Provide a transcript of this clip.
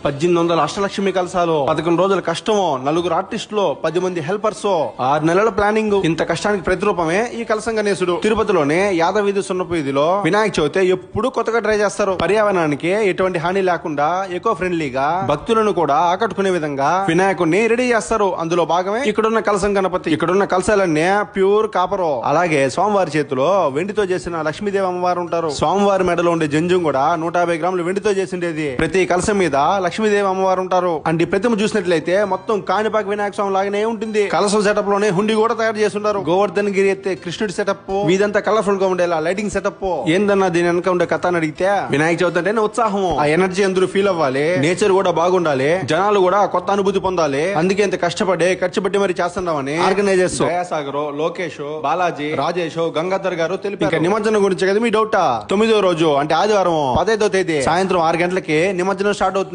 1800 అష్టలక్ష్మి కలసాలు, 11 రోజుల కష్టమో, 4 ఆర్టిస్టులు, 10 మంది హెల్పర్స్, 6 నెలల ప్లానింగ్. ఇంత కష్టానికి ప్రతిరూపమే ఈ కలసం గణేశుడు. తిరుపతిలోనే యాదవీధి సున్నపు వీధిలో వినాయక చవితి ఎప్పుడు కొత్తగా ట్రై చేస్తారు. పర్యావరణానికి ఎటువంటి హాని లేకుండా ఎకో ఫ్రెండ్లీగా భక్తులను కూడా ఆకట్టుకునే విధంగా వినాయకుడిని రెడీ చేస్తారు. అందులో భాగమే ఇక్కడున్న కలసం గణపతి. ఇక్కడున్న కలసాలన్నీ ప్యూర్ కాపరు. అలాగే స్వామివారి చేతిలో వెండితో చేసిన లక్ష్మీదేవి అమ్మవారు ఉంటారు. స్వామివారి మెడలో ఉండే జంజం కూడా 150 గ్రాములు వెండితో చేసిండేది. ప్రతి కలసం మీద లక్ష్మీదేవి అమ్మవారు ఉంటారు. అండ్ ఈ ప్రతిమ చూసినట్లయితే మొత్తం కాణిపాక వినాయక స్వామి లాగానే ఉంటుంది. కలసం సెటప్ లోనే హుండి కూడా తయారు చేస్తుంటారు. గోవర్ధన్ గిరి ఎత్తే కృష్ణుడి సెటప్, వీదంతా కలర్ఫుల్ గా ఉండేలా లైటింగ్ సెటప్. ఏందన్నా దీని వెనక ఉండే కథ అని అడిగితే, వినాయక చవితి అంటేనే ఉత్సాహం. ఆ ఎనర్జీ అందరూ ఫీల్ అవ్వాలి, నేచర్ కూడా బాగుండాలి, జనాలు కూడా కొత్త అనుభూతి పొందాలి. అందుకే ఇంత కష్టపడి ఖర్చు పెట్టి మరి చేస్తున్నామని ఆర్గనైజర్స్ దయాసాగర్, లోకేష్, బాలాజీ, రాజేష్, గంగాధర్ గారు తెలిపారు. నిమజ్జనం గురించి కదా మీ డౌటా? 9వ రోజు అంటే ఆదివారం 15వ తేదీ సాయంత్రం 6 గంటలకి నిమజ్జనం స్టార్ట్ అవుతుంది.